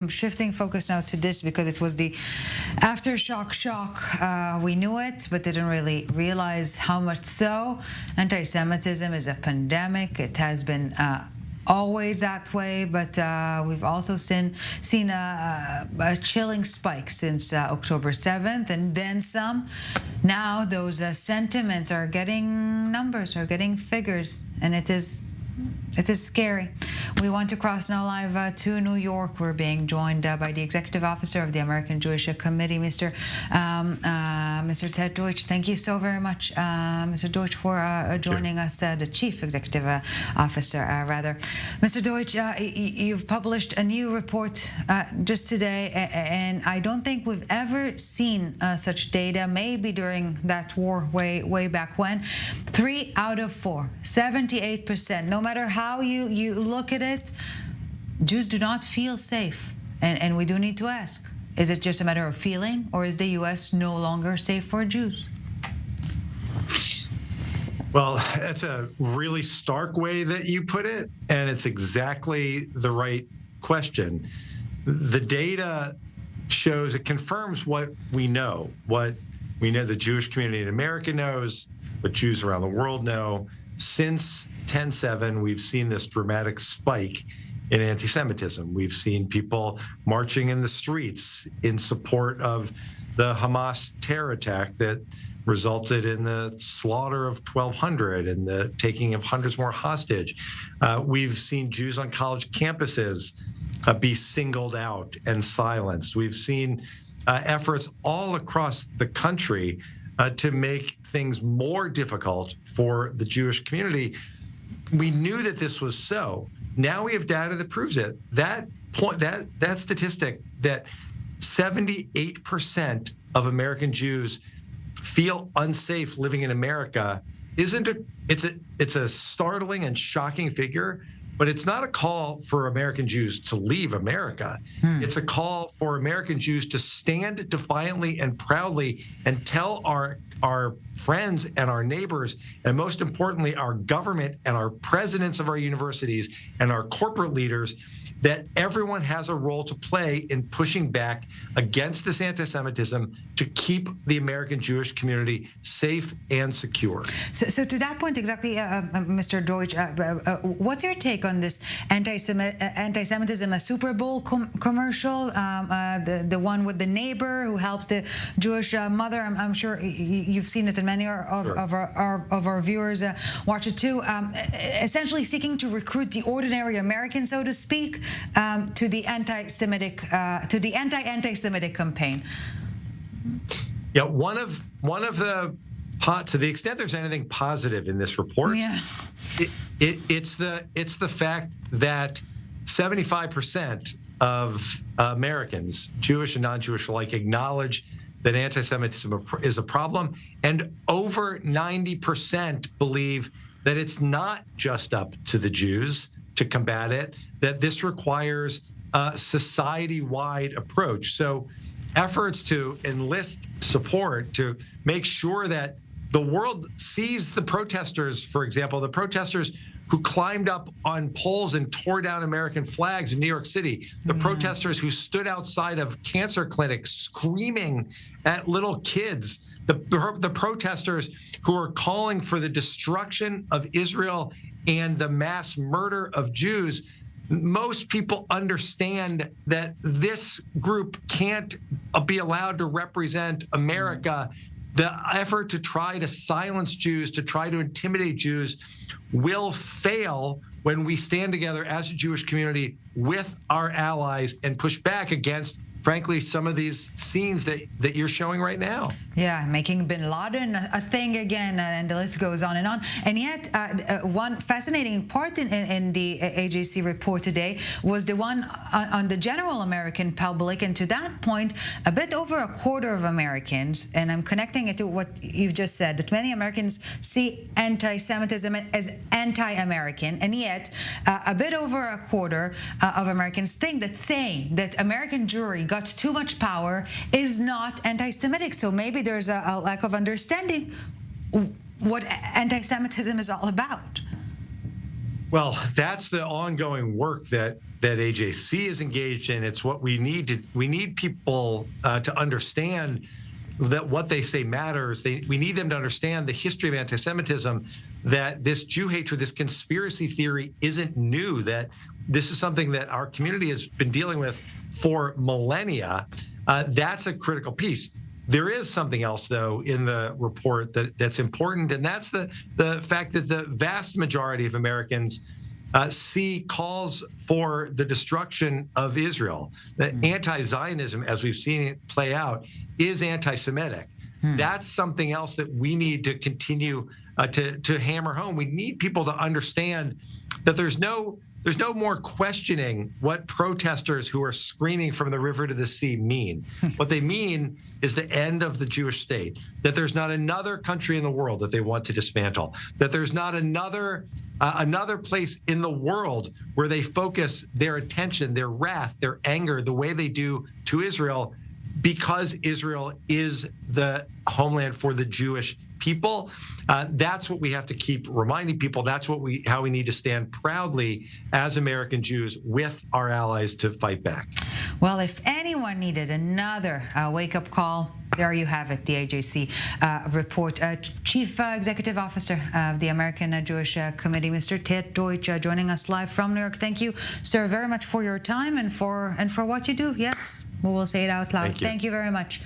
Shifting focus now to this because it was the aftershock shock. We knew it, but didn't really realize how much so. Anti-Semitism is a pandemic. It has been always that way, but we've also seen a chilling spike since October 7th, and then some. Now those sentiments are getting numbers, are getting figures, and it is scary. We want to cross now live to New York. We're being joined by the Executive Officer of the American Jewish Committee, Mr. Ted Deutch. Thank you so very much, Mr. Deutch, for joining us, the Chief Executive Officer, rather. Mr. Deutch, you've published a new report just today, and I don't think we've ever seen such data, maybe during that war way back when. 3 out of 4, 78%, no matter how you look at it, Jews do not feel safe. And we do need to ask, is it just a matter of feeling, or is the U.S. no longer safe for Jews? Well, that's a really stark way that you put it, and it's exactly the right question. The data shows, it confirms what we know the Jewish community in America knows, what Jews around the world know. Since 10/7, we've seen this dramatic spike in anti-Semitism. We've seen people marching in the streets in support of the Hamas terror attack that resulted in the slaughter of 1,200 and the taking of hundreds more hostage. We've seen Jews on college campuses be singled out and silenced. We've seen efforts all across the country to make things more difficult for the Jewish community. We knew that this was so. Now we have data that proves it. That statistic that 78% of American Jews feel unsafe living in America it's a startling and shocking figure, but it's not a call for American Jews to leave America. It's a call for American Jews to stand defiantly and proudly and tell our friends and our neighbors, and most importantly, our government and our presidents of our universities and our corporate leaders, that everyone has a role to play in pushing back against this anti-Semitism to keep the American Jewish community safe and secure. So to that point exactly, Mr. Deutch, what's your take on this anti-Semitism, a Super Bowl commercial, the one with the neighbor who helps the Jewish mother? I'm sure you've seen it, and many of our viewers watch it too. Essentially seeking to recruit the ordinary American, so to speak, to the anti-Semitic campaign. Yeah, one of the to the extent there's anything positive in this report, it's the fact that 75% of Americans, Jewish and non-Jewish alike, acknowledge that anti-Semitism is a problem, and over 90% believe that it's not just up to the Jews to combat it, that this requires a society-wide approach. So efforts to enlist support to make sure that the world sees the protesters, for example, the protesters who climbed up on poles and tore down American flags in New York City, the protesters who stood outside of cancer clinics screaming at little kids, the protesters who are calling for the destruction of Israel and the mass murder of Jews. Most people understand that this group can't be allowed to represent America. The effort to try to silence Jews, to try to intimidate Jews, will fail when we stand together as a Jewish community with our allies and push back against, frankly, some of these scenes that you're showing right now. Yeah, making bin Laden a thing again, and the list goes on. And yet, one fascinating part in the AJC report today was the one on the general American public. And to that point, a bit over a quarter of Americans, and I'm connecting it to what you've just said, that many Americans see anti-Semitism as anti-American, and yet a bit over a quarter of Americans think that saying that American Jewry got too much power is not anti-Semitic. So maybe there's a lack of understanding what anti-Semitism is all about. Well, that's the ongoing work that AJC is engaged in. It's what we need people to understand that what they say matters. We need them to understand the history of anti-Semitism, that this Jew hatred, this conspiracy theory isn't new, that this is something that our community has been dealing with for millennia. That's a critical piece. There is something else, though, in the report that's important, and that's the fact that the vast majority of Americans see calls for the destruction of Israel. That anti-Zionism, as we've seen it play out, is anti-Semitic. That's something else that we need to continue to hammer home. We need people to understand that there's no more questioning what protesters who are screaming from the river to the sea mean. What they mean is the end of the Jewish state, that there's not another country in the world that they want to dismantle, that there's not another place in the world where they focus their attention, their wrath, their anger, the way they do to Israel, because Israel is the homeland for the Jewish people. That's what we have to keep reminding people. That's how we need to stand proudly as American Jews with our allies to fight back. Well, if anyone needed another wake-up call, there you have it, the AJC report. Chief Executive Officer of the American Jewish Committee, Mr. Ted Deutch, joining us live from New York. Thank you, sir, very much for your time and for what you do. Yes, we will say it out loud. Thank you very much.